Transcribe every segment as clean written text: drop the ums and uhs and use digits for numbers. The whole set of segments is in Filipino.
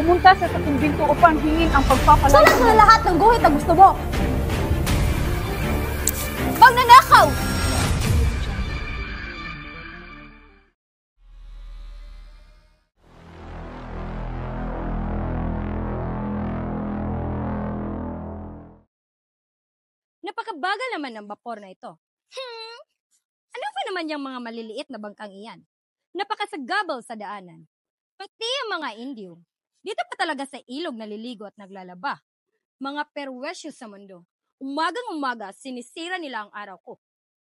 pumunta siya sa kumbinto upang hingin ang pagpapalaya. Sulat mo na lahat ng guhit na gusto mo. Magnanakaw! Napakabagal naman ng bapor na ito. Ano pa naman yung mga maliliit na bangkang iyan? Napakasagabal sa daanan. Pati ang mga Indio. Dito pa talaga sa ilog naliligo at naglalaba. Mga perwesyo sa mundo. Umagang-umaga, sinisira nila ang araw ko.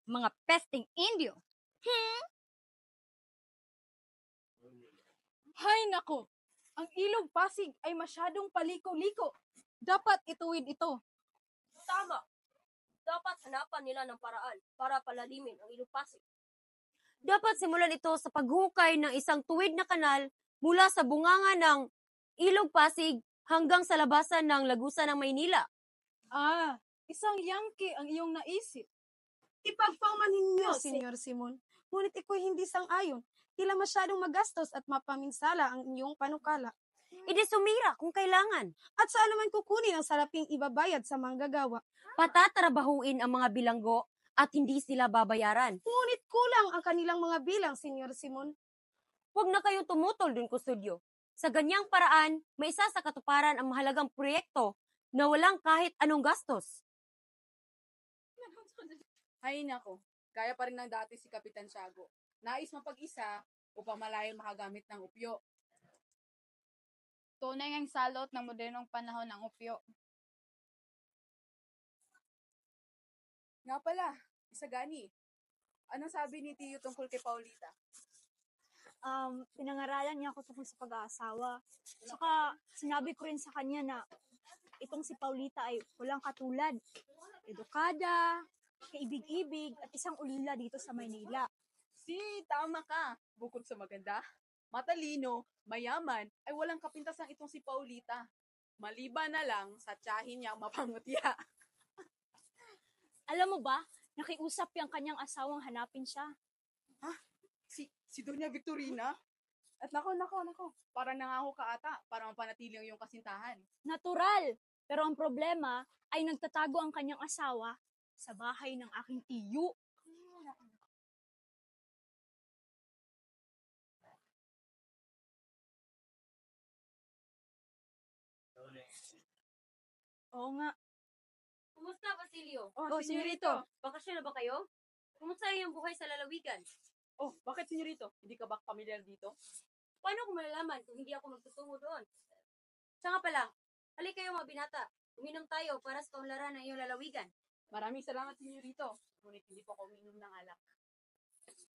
Mga pesting Indio. Hay nako! Ang ilog Pasig ay masyadong paliko-liko. Dapat ituwid ito. Tama. Dapat hanapan nila ng paraan para palalimin ang ilog Pasig. Dapat simulan ito sa paghukay ng isang tuwid na kanal mula sa bunganga ng ilog Pasig hanggang sa labasan ng lagusan ng Maynila. Isang yangke ang iyong naisip. Ipagpaumanhin niyo, Senyor Simon. Ngunit iko'y hindi sang-ayon. Tila masyadong magastos at mapaminsala ang inyong panukala. Edi sumira kung kailangan. At saan naman kukunin ang saraping ibabayad sa manggagawa? Patatrabahuin ang mga bilanggo at hindi sila babayaran. Ngunit kulang ang kanilang mga bilang, Senyor Simon. Huwag na kayong tumutol dun, kustodyo. Sa ganyang paraan, may isa sa katuparan ang mahalagang proyekto na walang kahit anong gastos. Hay nako, kaya pa rin ng dati si Kapitan Tiago. Nais mapag-isa upang malayo makagamit ng upyo. Tunay ngang salot ng modernong panahon ng upyo. Nga pala, Isagani, anong sabi ni Tiyo tungkol kay Paulita? Pinangaralan niya ako tungkol sa pag-aasawa. Saka sinabi ko rin sa kanya na itong si Paulita ay walang katulad. Edukada, kaibig-ibig, at isang ulila dito sa Maynila. Tama ka. Bukod sa maganda, matalino, mayaman, ay walang kapintasan itong si Paulita. Maliban na lang sa tiyahin niyang mapangutya. Alam mo ba, nakiusap yung kanyang asawang hanapin siya. Si Doña Victorina? At nako, parang nangako ka ata para mapanatili ang iyong kasintahan. Natural! Pero ang problema ay nagtatago ang kanyang asawa sa bahay ng aking tiyo. Oo nga. Kumusta, Basilio? Senyorito. Bakasyon na ba kayo? Kumusta yung buhay sa lalawigan? Bakit, senyorito? Hindi ka ba pamilyar dito? Paano ko malalaman kung hindi ako magtutungo doon? Siya nga pala, halik kayo mga binata. Uminom tayo para sa kaunlaran ng iyong lalawigan. Maraming salamat, senyorito. Ngunit hindi pa ako uminom ng alak.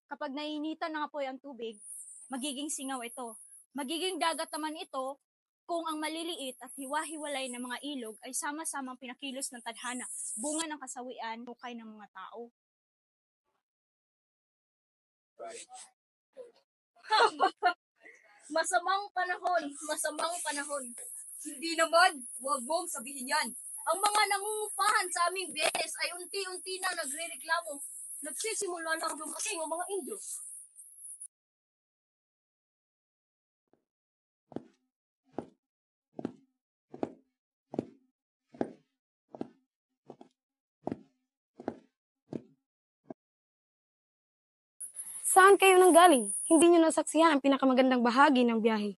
Kapag nainitan na nga po yung tubig, magiging singaw ito. Magiging dagat naman ito kung ang maliliit at hiwa-hiwalay na mga ilog ay sama-samang pinakilos ng tadhana, bunga ng kasawian, hukay ng mga tao. Masamang panahon. Hindi naman, huwag mong sabihin yan. Ang mga nangungupahan sa aming beses ay unti-unti na nagre-reklamo. Nagsisimula na dumating ang mga Indio. Saan kayo nanggaling? Hindi niyo nasaksihan ang pinakamagandang bahagi ng biyahe.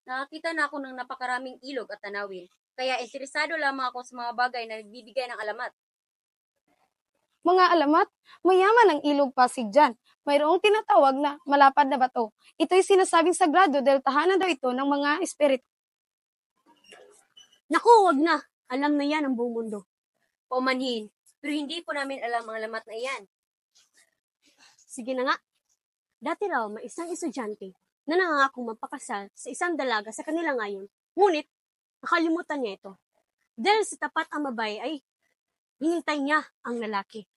Nakakita na ako ng napakaraming ilog at tanawin. Kaya interesado lamang ako sa mga bagay na nagbibigay ng alamat. Mga alamat, mayaman ang ilog Pasig dyan. Mayroong tinatawag na malapad na bato. Ito'y sinasabing sagrado dahil tahanan daw ito ng mga espiritu. Naku, wag na. Alam na yan ang buong mundo. Paumanhin. Pero hindi po namin alam ang alamat na iyan. Sige na nga. Dati raw may isang estudyante na nangangakong magpakasal sa isang dalaga sa kanila ngayon. Ngunit, nakalimutan niya ito. Dahil sa tapat ang babae ay hinintay niya ang lalaki.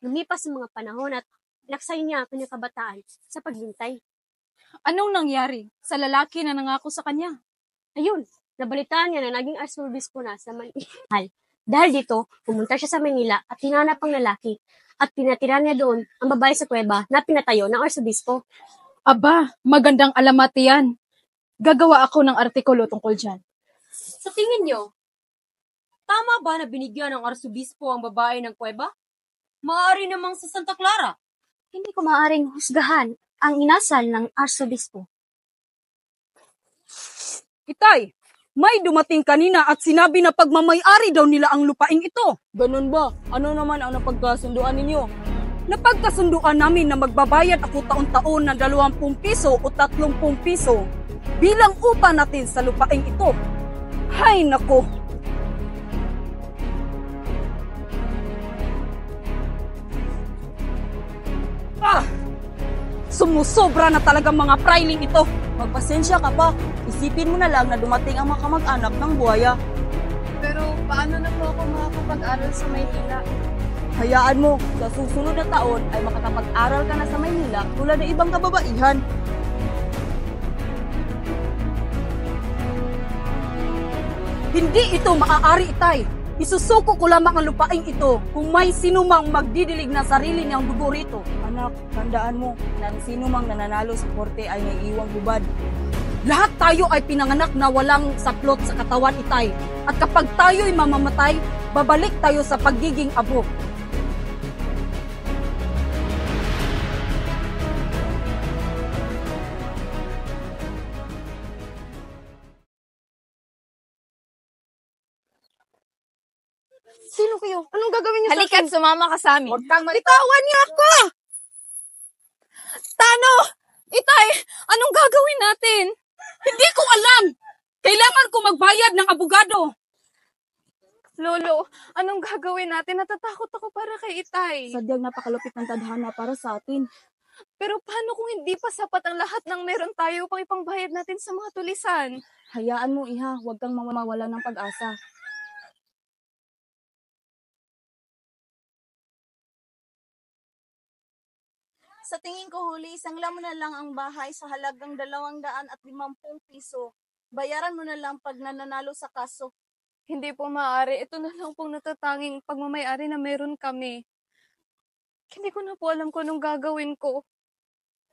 Lumipas ang mga panahon at naksay niya ang kanyang kabataan sa paghintay. Anong nangyari sa lalaki na nangako sa kanya? Ayun, nabalitaan niya na naging arsobispo na sa Manila. Dahil dito, pumunta siya sa Manila at hinanap ang lalaki at pinatira niya doon ang babae sa kuweba na pinatayo ng arsobispo. Aba, magandang alamat yan. Gagawa ako ng artikulo tungkol dyan. Sa tingin nyo, tama ba na binigyan ng arsobispo ang babae ng kuweba? Maaari namang sa Santa Clara. Hindi ko maaring husgahan ang inasal ng arsobispo. Itay, may dumating kanina at sinabi na pagmamay-ari daw nila ang lupaing ito. Ganun ba? Ano naman ang napagkasunduan ninyo? Napagkasunduan namin na magbabayad ako taon-taon ng 20 piso o 30 piso bilang upa natin sa lupaing ito. Hay nako! Sumusobra na talaga mga prailing ito. Magpasensya ka pa. Isipin mo na lang na dumating ang mga kamag-anak ng buhaya. Pero paano na po ako makakapag-aral sa Maynila? Hayaan mo, sa susunod na taon ay makakapag-aral ka na sa Maynila tulad ng ibang kababaihan. Hindi ito maaari, Itay. Isusuko ko lamang ang lupaing ito kung may sinumang magdidilig na sarili niyang dugo rito. Anak, tandaan mo na sinumang nananalo sa korte ay naiiwang hubad. Lahat tayo ay pinanganak na walang saplot sa katawan, Itay. At kapag tayo'y mamamatay, babalik tayo sa pagiging abo. Sino kayo? Anong gagawin niyo sa Halika't akin? sumama ka sa amin. Huwag kang bitawan niya ako! Tano! Itay, anong gagawin natin? Hindi ko alam! Kailangan ko magbayad ng abogado! Lolo, anong gagawin natin? Natatakot ako para kay Itay. Sadyang napakalupit ng tadhana para sa atin. Pero paano kung hindi pa sapat ang lahat ng meron tayo pang ipangbayad natin sa mga tulisan? Hayaan mo, Iha. Huwag kang mamawala ng pag-asa. Sa tingin ko, Huli, isang mo na lang ang bahay sa halagang 250 piso. Bayaran mo na lang pag nananalo sa kaso. Hindi po maaari. Ito na lang pong natatanging pagmamayari na meron kami. Hindi ko na po alam kung anong gagawin ko.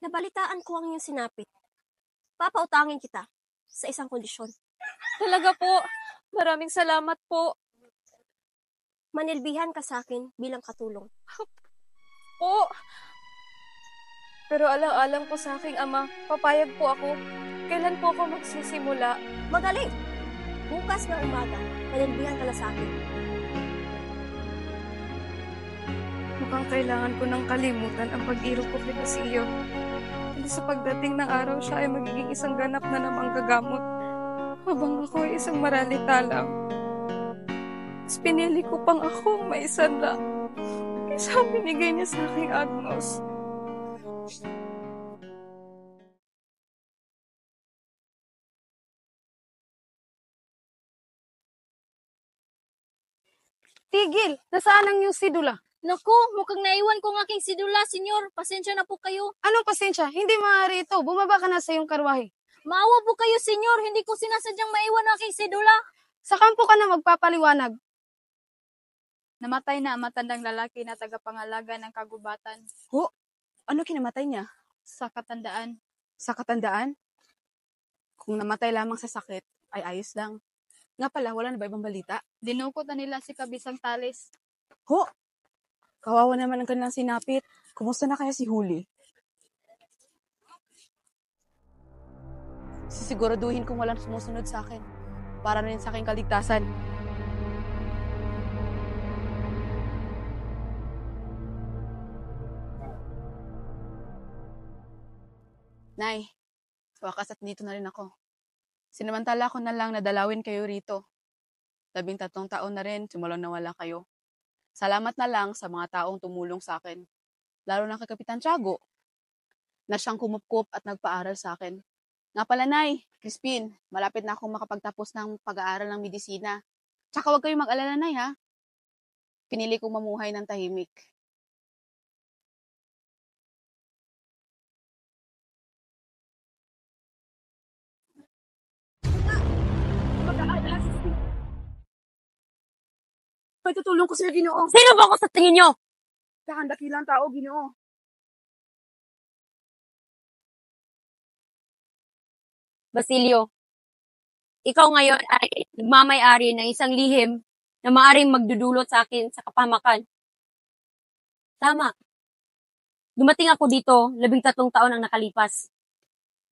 Nabalitaan ko ang iyong sinapit. Papautangin kita sa isang kondisyon. Talaga po. Maraming salamat po. Manilbihan ka sa akin bilang katulong. Po. Pero alang-alang po sa aking ama, papayag po ako. Kailan po ako magsisimula? Magaling! Bukas ng umaga, manilbihan ka na sa akin. Mukhang kailangan ko ng kalimutan ang pag-irog ko kay Basilio. Pero sa pagdating ng araw, siya ay magiging isang ganap na namang gagamot. Habang ako ay isang maralita lang. Mas pinili ko pang ako may sanla. Kaysa binigay niya sa aking Agnos. Tigil! Nasaan ang iyong sidula? Naku, mukhang naiwan ko ng aking sidula, senyor. Pasensya na po kayo. Anong pasensya? Hindi maaari ito. Bumaba ka na sa iyong karwahe. Maawa po kayo, senyor. Hindi ko sinasadyang maiwan ang aking sidula. Sa kampo ka na magpapaliwanag. Namatay na ang matandang lalaki na tagapangalaga ng kagubatan Ano kinamatay niya? sa katandaan. Sa katandaan? Kung namatay lamang sa sakit, ay ayos lang. Nga pala, wala na ba ibang balita? Dinukot na nila si Kabisang Talis. Ho! Kawawa naman ang kanilang sinapit. Kumusta na kaya si Huli? Sisiguraduhin kong walang sumusunod sa akin. Para na rin sa aking kaligtasan. Nay, sa wakas at dito na rin ako. Sinamantala ko na lang na dalawin kayo rito. 13 taon na rin, simulang nawala kayo. Salamat na lang sa mga taong tumulong sa akin. Lalo na kay Kapitan Tiago, na siyang kumupkup at nagpaaral sa akin. Nga pala, Nay, Crispin, malapit na akong makapagtapos ng pag-aaral ng medisina. Tsaka huwag kayong mag-alala, Nay, ha? Pinili kong mamuhay ng tahimik. Pagtutulong ko sila, Ginoo. Sino ba ako sa tingin nyo? Dakilang tao, Ginoo. Basilio, ikaw ngayon ay nagmamay-ari ng isang lihim na maaring magdudulot sa akin sa kapahamakan. Tama. Dumating ako dito, 13 taon ang nakalipas.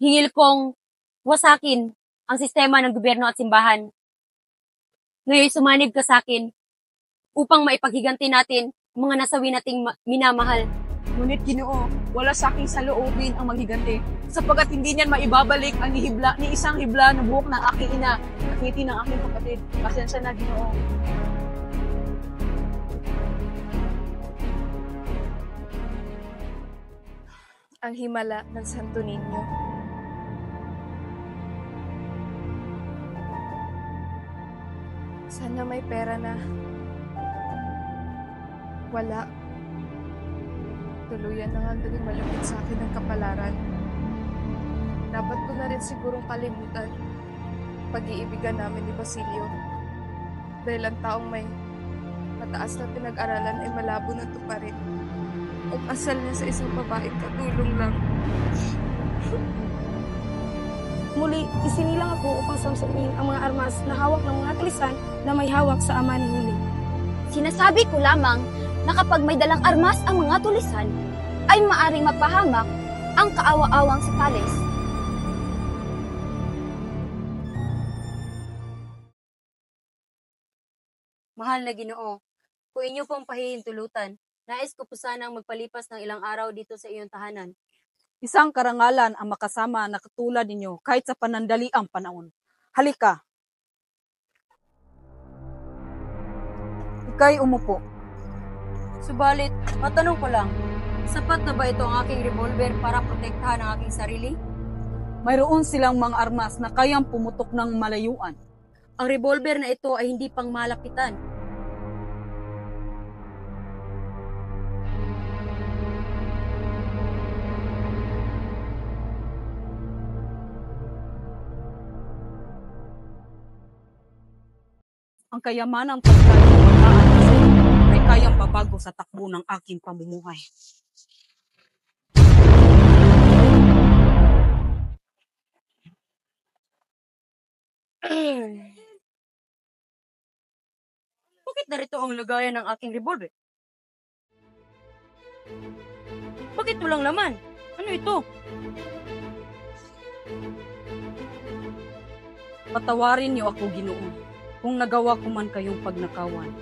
Hingil kong wasakin ang sistema ng gobyerno at simbahan. Ngayon sumanib ka sa akin upang maipaghiganti natin ang mga nasawi nating minamahal. Ngunit Ginoo, wala sa aking saloobin ang maghiganti, sapagkat hindi niyan maibabalik ang ni isang hibla na buhok ng aking ina at ngiti ng aking kapatid. Pasensya na, Ginoo. Ang himala ng Santo Niño. Sana may pera na. Wala. Tuluyan na nga naging malapit sa akin ang kapalaran. Dapat ko na rin sigurong kalimutan pag-iibigan namin ni Basilio. Dahil ang taong may mataas na pinag-aralan ay malabo na tuparin. At asal niya sa isang babaeng katulong lang. Muli, isinilang ako upang samsamin ang mga armas na hawak ng mga tulisan na may hawak sa ama ni Huli. Sinasabi ko lamang na kapag may dalang armas ang mga tulisan, ay maaring mapahamak ang kaawa-awang si Tales. Mahal na Ginoo, kung inyo pong pahihintulutan, nais ko po sanang magpalipas ng ilang araw dito sa iyong tahanan. Isang karangalan ang makasama na katulad ninyo kahit sa panandaliang panahon. Halika. Ika'y umupo. Subalit, matanong ko lang, sapat na ba ito ang aking revolver para protektahan ang aking sarili? Mayroon silang mga armas na kayang pumutok ng malayuan. Ang revolver na ito ay hindi pang malapitan. Ang kayamanang pagkalimutaan ay kayang babago sa takbo ng aking pamumuhay. Bakit narito ang lagayan ng aking revolver? Bakit walang laman? Ano ito? Patawarin niyo ako, Ginoo, kung nagawa ko man kayong pagnakawan.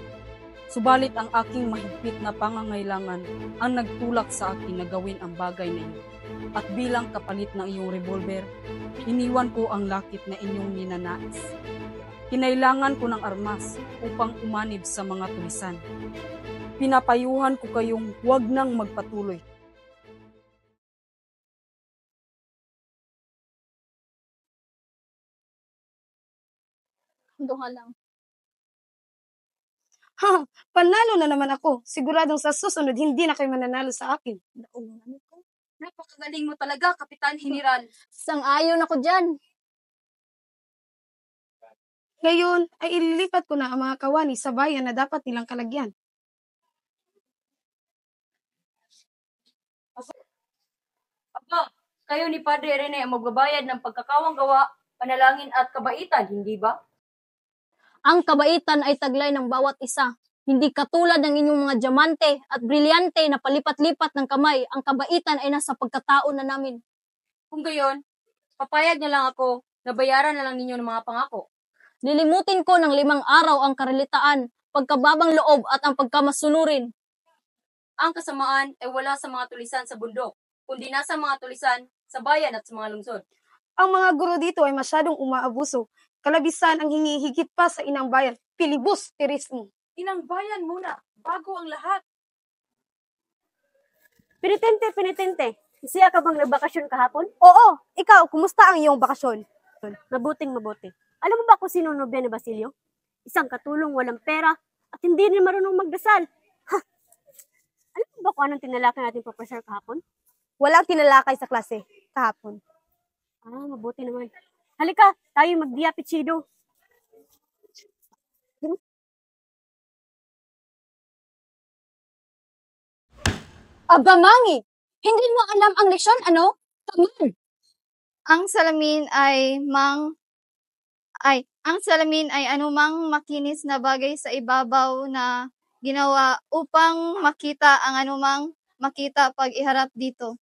Subalit ang aking mahigpit na pangangailangan ang nagtulak sa akin na gawin ang bagay na iyon. At bilang kapalit ng iyong revolver, iniwan ko ang lakit na inyong ninanais. Kinailangan ko ng armas upang umanib sa mga tulisan. Pinapayuhan ko kayong huwag nang magpatuloy. Doha lang. Ha, panalo na naman ako. Siguradong sa susunod, hindi na kayo mananalo sa akin. Napakagaling mo talaga, Kapitan General. Sang-ayon ako dyan. Ngayon ay ililipat ko na ang mga kawani sa bayan na dapat nilang kalagyan. Aba, kayo ni Padre Rene ang magbabayad ng pagkakawang gawa, panalangin at kabaitan, hindi ba? Ang kabaitan ay taglay ng bawat isa. Hindi katulad ng inyong mga diamante at brilyante na palipat-lipat ng kamay. Ang kabaitan ay nasa pagkatao na namin. Kung gayon, papayag na lang ako na bayaran na lang ninyo ng mga pangako. Lilimutin ko ng 5 araw ang karalitaan, pagkababang loob at ang pagkamasunurin. Ang kasamaan ay wala sa mga tulisan sa bundok, kundi nasa mga tulisan sa bayan at sa mga lungsod. Ang mga guro dito ay masyadong umaabuso. Kalabisan ang hingihigit pa sa inang bayan. Filibusterismo. Inang bayan muna, bago ang lahat. Penitente. Siya ka bang nagbakasyon kahapon? Oo, ikaw, kumusta ang iyong bakasyon? Mabuting. Alam mo ba kung sino nobya ni Basilio? Isang katulong, walang pera, at hindi rin marunong magdasal. Ha! Alam mo ba kung anong tinalakay natin professor kahapon? Walang tinalakay sa klase kahapon. Mabuti naman. Halika, tayo mag-Dia Pichido. Aba, Mangi! Hindi mo alam ang leksyon, ano? Tamad! Ang salamin ay anumang makinis na bagay sa ibabaw na ginawa upang makita ang anumang makita pag iharap dito.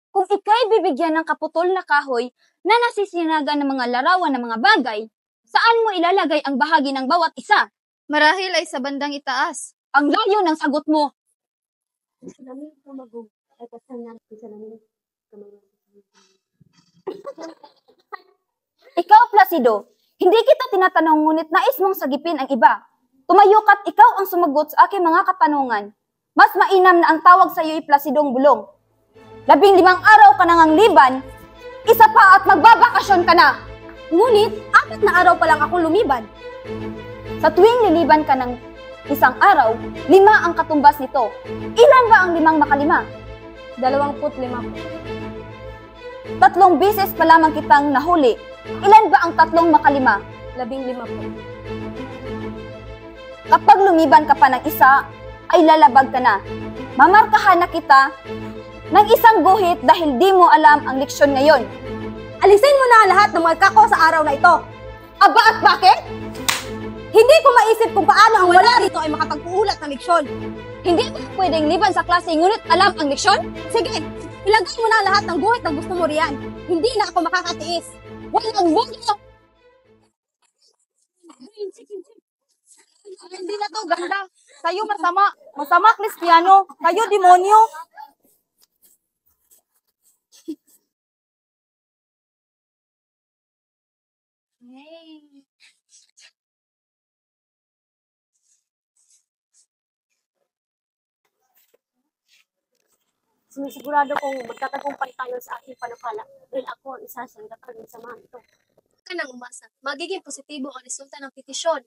Kung ikay bibigyan ng kaputol na kahoy na nasisinagan ng mga larawan ng mga bagay, saan mo ilalagay ang bahagi ng bawat isa? Marahil ay sa bandang itaas. Ang layo ng sagot mo. Ikaw, Placido, hindi kita tinatanong ngunit nais mong sagipin ang iba. Tumayo ka't ikaw ang sumagot sa aking mga katanungan. Mas mainam na ang tawag sa iyo'y Placidong Bulong. 15 araw ka nang liban, isa pa at magbabakasyon ka na. Ngunit, 4 na araw pa lang akong lumiban. Sa tuwing liliban ka ng isang araw, 5 ang katumbas nito. Ilan ba ang 5 makalima? 25 po. 3 beses pa lamang kitang nahuli. Ilan ba ang 3 makalima? 15 po. Kapag lumiban ka pa ng isa, ay lalabag ka na. Mamarkahan na kita ng isang guhit dahil di mo alam ang leksyon ngayon. Alisin mo na ang lahat ng mga kako sa araw na ito. Aba at bakit? Hindi ko maisip kung paano ang wala dito ay makapag-uulat ng leksyon. Hindi ba pwedeng liban sa klase ngunit alam ang leksyon? Sige, ilagay mo na ang lahat ng guhit na gusto mo riyan. Hindi na ako makakatiis. Walang bugo! Hindi na to ganda. Kayo masama. Masama, Kristiyano. Kayo, demonyo. Sinisigurado kong magtatagumpay tayo sa aking panukala dahil ako ang isa sa dapat ng samahan ito. Ka nang umasa. Magiging positibo ang resulta ng petisyon.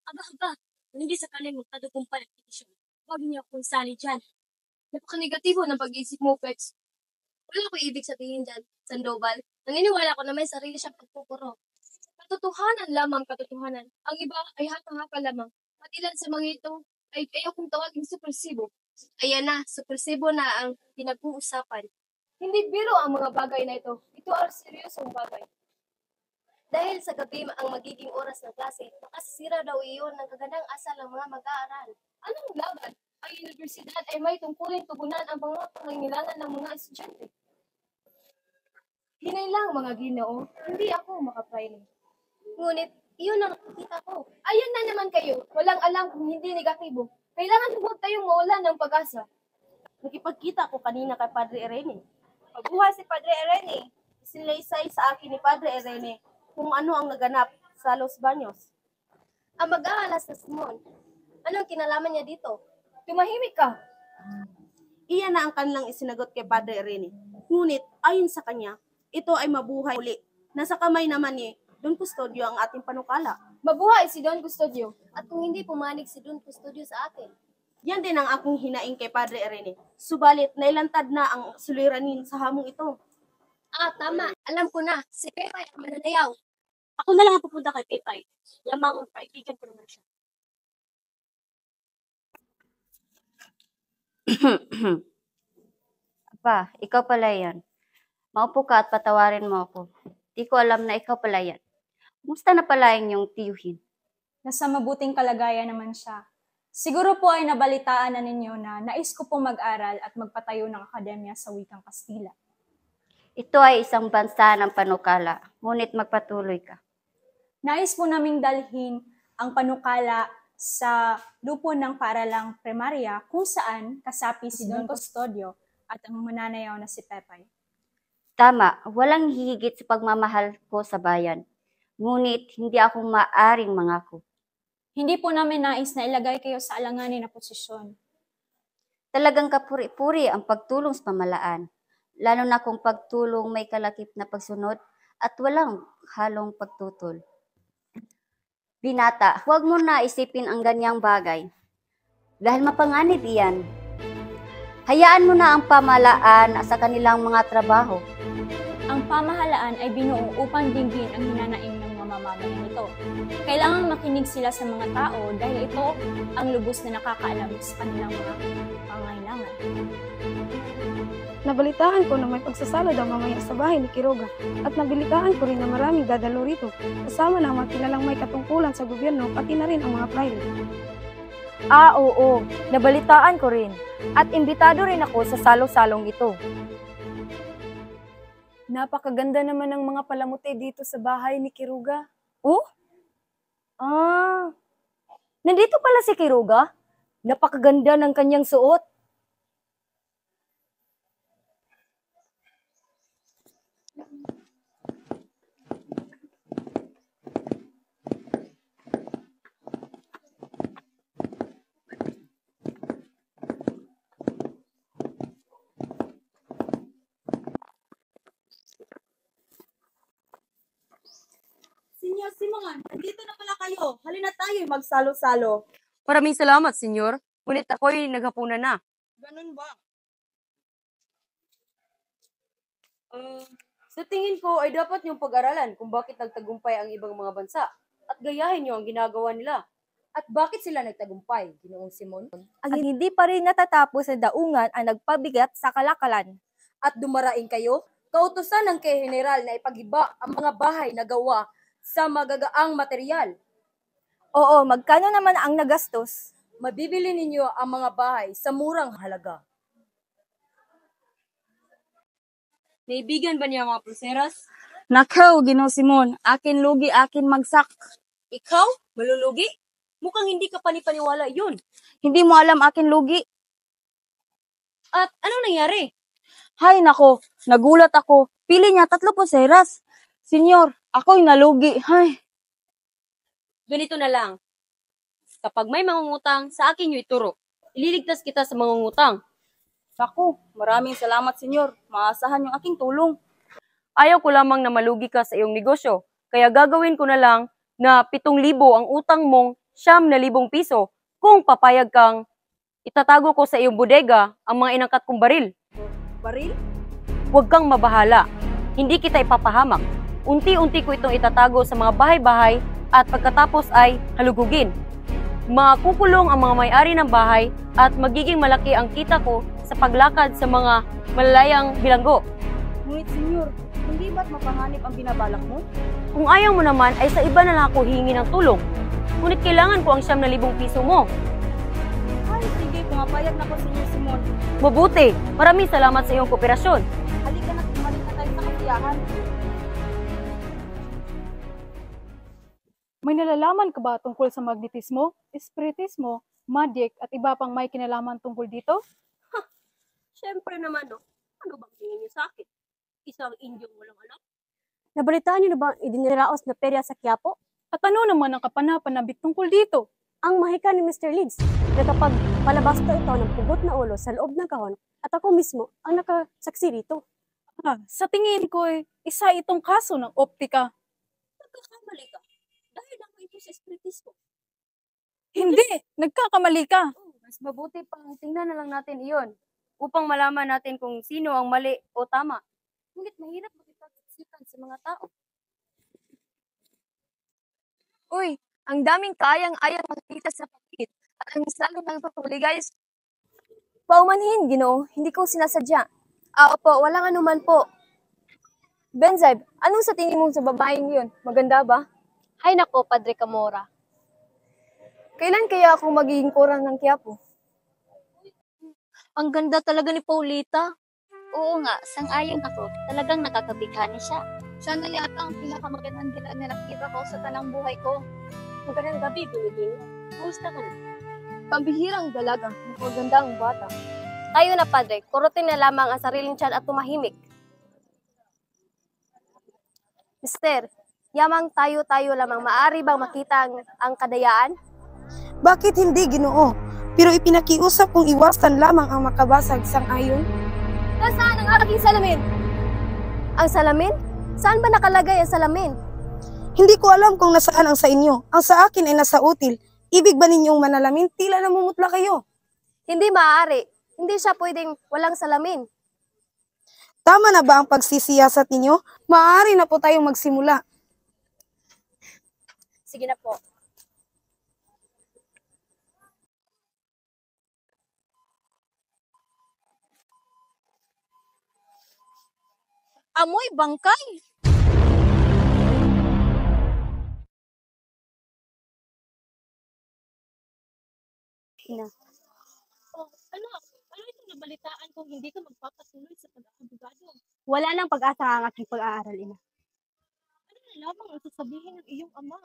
Aba, hindi sakaling magtagumpay ang petisyon. Huwag niyo akong sali dyan. Napaka-negatibo ng pag-iisip mo, Pex. Wala ko ibig sabihin dyan, Sandoval. Naniniwala ko na may sarili siyang pagpupuro. Katotohanan lamang katotohanan. Ang iba ay haka-haka lamang. At ilan sa mga ito ay ayaw kong tawagin supersibo. Ayan na, supersibo na ang pinag-uusapan. Hindi biro ang mga bagay na ito. Ito ay seryosong bagay. Dahil sa gabi ang magiging oras ng klase, makasisira daw iyon ng kagandang asal ng mga mag-aaral. Anong laban? Ang universidad ay may tungkulin tugunan ang mga pangangailangan ng mga estudyante. Hinay lang mga Ginoo, hindi ako makaprayle. Ngunit, iyon ang nakikita ko. Ayun na naman kayo, walang alam kung hindi negatibo. Kailangan huwag tayong mawalan ng pag-asa. Nakipagkita ko kanina kay Padre Irene. Mabuhay si Padre Irene. Sinilaysay sa akin ni Padre Irene kung ano ang naganap sa Los Baños. Ang mag-aalas na Simon, anong kinalaman niya dito? Tumahimik ka. Iyan na ang kanilang isinagot kay Padre Irene. Ngunit, ayon sa kanya, ito ay mabuhay uli. Nasa kamay naman ni Don Custodio ang ating panukala. Mabuhay si Don Custodio. At kung hindi pumanig si Don Custodio sa atin. Yan din ang akong hinaing kay Padre Irene. Subalit, nailantad na ang suliranin sa hamong ito. Ah, tama. Alam ko na. Si Pepay ang mananayaw. Ako na lang ang pupunta kay Pepay. Lamang ang kaibigan ko naman siya. Pa, ikaw pala yan. Maupo ka at patawarin mo ako. Di ko alam na ikaw pala yan. Kumusta na pala yung iyong tiyuhin? Nasa mabuting kalagayan naman siya. Siguro po ay nabalitaan na ninyo na nais ko pong mag-aral at magpatayo ng akademya sa wikang Kastila. Ito ay isang bansa ng panukala, ngunit magpatuloy ka. Nais po naming dalhin ang panukala sa lupon ng paaralang primarya kung saan kasapi si Don Custodio at ang mananayaw na si Pepay. Tama, walang hihigit sa pagmamahal ko sa bayan. Ngunit hindi ako maaring mangako. Hindi po namin nais na ilagay kayo sa alanganin na posisyon. Talagang kapuri-puri ang pagtulong sa pamalaan, lalo na kung pagtulong may kalakip na pagsunod at walang halong pagtutol. Binata, huwag mo na isipin ang ganyang bagay. Dahil mapanganib iyan. Hayaan mo na ang pamalaan sa kanilang mga trabaho. Ang pamahalaan ay binuo upang dinggin ang hinanaing ng mga mamamayan nito. Kailangan makinig sila sa mga tao dahil ito ang lubos na nakakaalam sa kanilang mga pangailangan. Nabalitaan ko na may pagsasalo daw mamaya sa bahay ni Quiroga at nabalitaan ko rin na maraming dadalo rito kasama ng mga kilalang may katungkulan sa gobyerno pati na rin ang mga private. Oo, nabalitaan ko rin. At imbitado rin ako sa salo-salong ito. Napakaganda naman ng mga palamuti dito sa bahay ni Quiroga. Oh? Nandito pala si Quiroga? Napakaganda ng kanyang suot. Senyor Simon, nandito na pala kayo. Halina tayo magsalo-salo. Maraming salamat, senyor. Ngunit ako'y naghapunan na. Ganun ba? Sa tingin ko ay dapat niyong pag-aralan kung bakit nagtagumpay ang ibang mga bansa at gayahin niyo ang ginagawa nila. At bakit sila nagtagumpay, Ginoong Simon? Ang hindi pa rin natatapos na daungan ang nagpabigat sa kalakalan. At dumaraing kayo, kautusan ng kay General na ipagiba ang mga bahay na gawa sa magagaang material. Oo, magkano naman ang nagastos? Mabibili ninyo ang mga bahay sa murang halaga. Naibigan ba niya mga pulseras? Nakaw, Ginoo Simon. Akin lugi, akin magsak. Ikaw? Malulugi? Mukhang hindi ka panipaniwala yun. Hindi mo alam akin lugi. At anong nangyari? Hay nako, nagulat ako. Pili niya 3 pulseras. Senyor, ako'y nalugi. Hay. Ganito na lang. Kapag may mangungutang, sa akin nyo ituro. Ililigtas kita sa mangungutang. Naku, maraming salamat, senyor. Maasahan yung aking tulong. Ayaw ko lamang na malugi ka sa iyong negosyo. Kaya gagawin ko na lang na 7,000 ang utang mong 9,000 piso kung papayag kang itatago ko sa iyong bodega ang mga inangkat kong baril. Baril? Huwag kang mabahala. Hindi kita ipapahamak. Unti-unti ko itong itatago sa mga bahay-bahay at pagkatapos ay halugugin. Makukulong ang mga may-ari ng bahay at magiging malaki ang kita ko sa paglakad sa mga malalayang bilanggo. Ngunit, senyor, hindi ba't mapanganib ang binabalak mo? Kung ayaw mo naman ay sa iba na lang ako hihingi ng tulong. Ngunit kailangan ko ang 9,000 piso mo. Ay, sige, pumapayag na ko, senyor Simon. Mabuti. Maraming salamat sa iyong kooperasyon. Halika na, tumalik na tayo sa kasiyahan. May nalalaman ka ba tungkol sa magnetismo, espiritismo, magic at iba pang may kinalaman tungkol dito? Siyempre naman, no. Ano bang tingin niyo sa akin? Isang Indiong walang alam? Nabalitaan niyo na ba ang idiniraos na perya sa Quiapo? At ano naman ang kapanapanabik tungkol dito? Ang mahika ni Mr. Leeds na kapag palabas to ito ng pugot na ulo sa loob ng kahon at ako mismo ang nakasaksi rito. Sa tingin ko isa itong kaso ng optika. Nagkakamali ka. Dahil ako ito sa espiritismo. Hindi, nagkakamali ka. Mas mabuti pang tingnan na lang natin iyon upang malaman natin kung sino ang mali o tama. Ngunit mahirap makipagsiksikan sa mga tao. Uy, ang daming kayang-ayang makikita sa paligid at ang salong nagpapaligay. Paumanhin, Ginoo, hindi ko sinasadya. Opo, walang anuman po. Benzib, anong sa tingin mo sa babaeng yun? Maganda ba? Hay nako, Padre Camora. Kailan kaya ako magiging kurang ng Quiapo? Ang ganda talaga ni Paulita. Oo nga, sang-ayon ako. Talagang nakakabighani siya. Siya na yata ang pinakamagandang dila na nakita ko sa tanang buhay ko. Magandang gabi, Biniging. Kumusta ka na? Pambihirang dalaga, maganda ang bata. Tayo na, Padre. Kurutin na lamang ang sariling tiyan at tumahimik. Mister, yamang tayo-tayo lamang. Maari bang makita ang kadayaan? Bakit hindi, Ginoo? Pero ipinakiusap kong iwasan lamang ang makabasag sang-ayon. Nasaan ang aking salamin? Ang salamin? Saan ba nakalagay ang salamin? Hindi ko alam kung nasaan ang sa inyo. Ang sa akin ay nasa util. Ibig ba ninyong manalamin? Tila namumutla kayo. Hindi maaari. Hindi siya pwedeng walang salamin. Tama na ba ang pagsisiyasat ninyo? Maaari na po tayong magsimula. Sige na po. amoy bangkay. Oh, anak, ano itong nabalitaan kung hindi ka magpapatuloy sa pag-aabogado? Wala nang pag-asa ang aking pag-aaral, ina. Ano na lamang ang sasabihin ng iyong ama?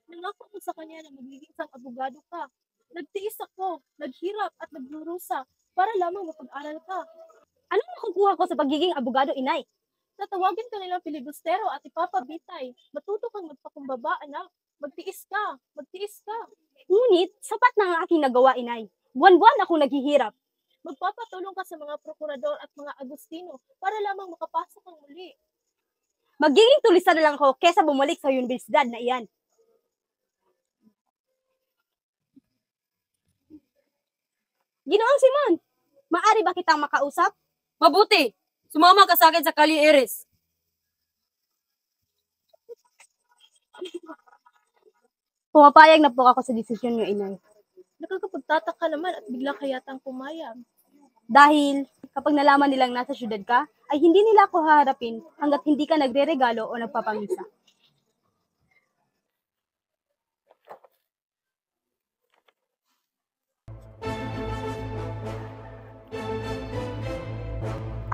Nangako ko sa kanya na magiging isang abogado ka. Nagtiis ako, naghirap at nagdurusa para lamang mapag-aral ka. Anong makukuha ko sa pagiging abogado, inay? Tatawagin ka nilang pilibustero at ipapabitay. Matuto kang magpakumbaba, anak. Magtiis ka, magtiis ka. Ngunit, sapat na ang aking nagawa, inay. Buwan-buwan akong naghihirap. Magpapatulong ka sa mga prokurador at mga Agustino para lamang makapasok kang muli. Magiging tulisan na lang ako kesa bumalik sa universidad na iyan. Ginoong Simon, maari ba kitang makausap? Mabuti! Sumama ka sa akin sa Kali Iris. Pumapayag na po ako sa desisyon niyo, inay. Nakakapagtataka naman at bigla ka yatang pumayag. Dahil kapag nalaman nilang nasa syudad ka, ay hindi nila ako haharapin hanggat hindi ka nagre-regalo o nagpapamisa.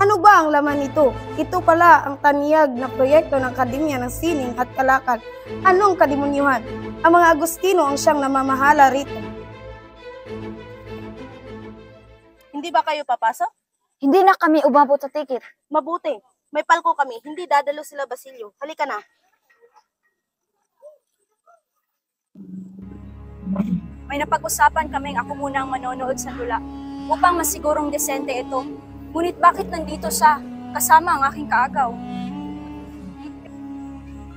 Ano ba ang laman nito? Ito pala ang taniyag na proyekto ng Akademya ng Sining at Kalakal. Anong kadimunyuhan? Ang mga Agustino ang siyang namamahala rito. Hindi ba kayo papasok? Hindi na kami umabot sa ticket. Mabuti. May palko kami. Hindi dadalo sila Basilio. Halika na. May napag-usapan kaming ako muna ang manonood sa dula upang masigurong desente ito. Ngunit bakit nandito siya kasama ang aking kaagaw?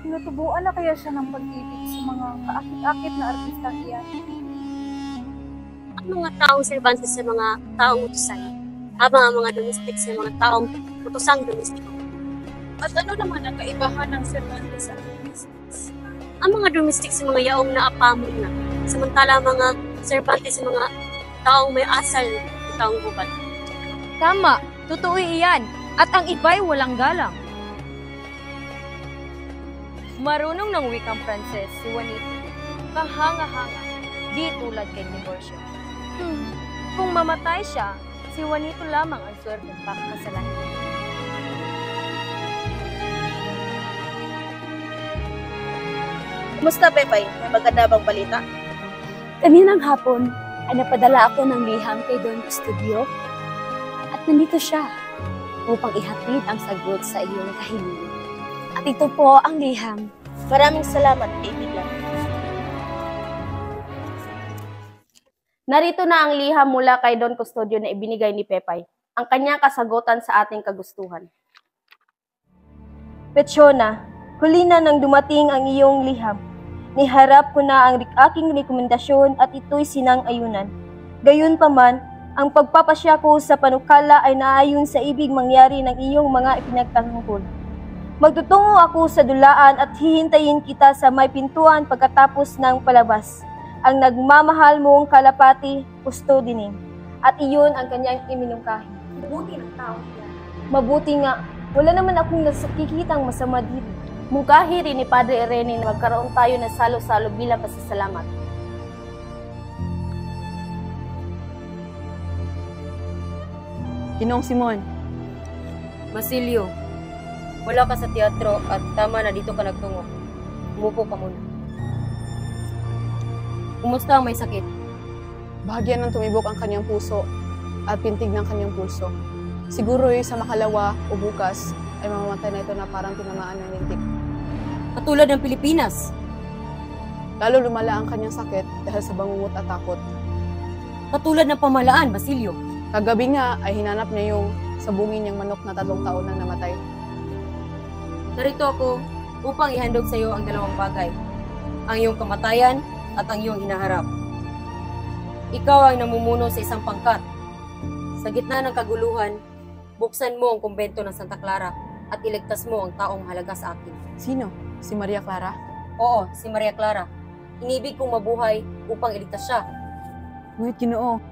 Tinutubuan na kaya siya ng pag-ibig sa mga kaakit-akit na artistang iyan? Ang mga taong Cervantes sa mga taong utusan, habang ang mga domestic sa mga taong utusang domestic. At ano naman ang kaibahan ng Cervantes at domestics? Ang mga domestic sa mga yaong naapamon na, samantala ang mga Cervantes sa mga taong may asal ng taong gubat. Tama, totoo iyan. At ang iba'y walang galang. Marunong ng wikang Pranses si Juanito. Kahanga-hanga, di tulad kay Tiburcio. Kung mamatay siya, si Juanito lamang ang swerte pakakasalan. Kumusta, Pepay? May maganda bang balita? Kaninang hapon ay napadala ako ng liham kay Don Custodio at nandito siya upang ihatid ang sagot sa iyong kahilingan. At ito po ang liham. Maraming salamat, kaibigan. Narito na ang liham mula kay Don Custodio na ibinigay ni Pepay, ang kanyang kasagutan sa ating kagustuhan. Petrona, huli na nang dumating ang iyong liham. Niharap ko na ang aking rekomendasyon at ito'y sinang-ayunan. Gayunpaman, ang pagpapasya ko sa panukala ay naayon sa ibig mangyari ng iyong mga ipinagtanggol. Magtutungo ako sa dulaan at hihintayin kita sa may pintuan pagkatapos ng palabas. Ang nagmamahal mong kalapati, Custodine, at iyon ang kanyang iminungkahi. Mabuti ng tao yan. Mabuti nga, wala naman akong nakikitang masama dito. Mungkahi rin ni Padre Irene na magkaroon tayo ng salo-salo bilang pasasalamat. Ginoong Simon, Basilio, wala ka sa teatro at tama na dito ka nagtungo. Umupo ka muna. Kumusta ang may sakit? bahagyan ng tumibok ang kanyang puso at pintig ng kanyang pulso. Siguro sa makalawa o bukas ay mamamatay na ito na parang tinamaan ng lintik. Katulad ng Pilipinas. Lalo lumala ang kanyang sakit dahil sa bangungot at takot. Katulad ng pamahalaan, Basilio. Kagabi nga ay hinanap niya yung sabungin niyang manok na 3 taon na namatay. Narito ako upang ihandog sa iyo ang dalawang bagay. Ang iyong kamatayan at ang iyong hinaharap. Ikaw ang namumuno sa isang pangkat. Sa gitna ng kaguluhan, buksan mo ang kumbento ng Santa Clara at iligtas mo ang taong mahalaga sa akin. Sino? Si Maria Clara? Oo, si Maria Clara. Inibig kong mabuhay upang iligtas siya. Ngunit Ginoo,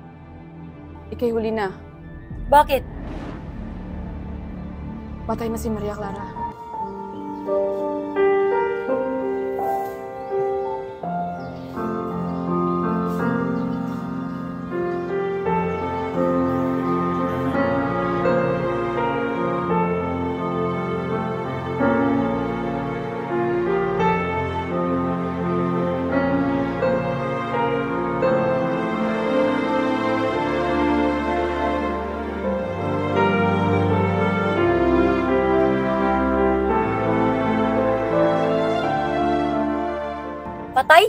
ikay huli na. Bakit? Patay na si Maria Clara. Patay?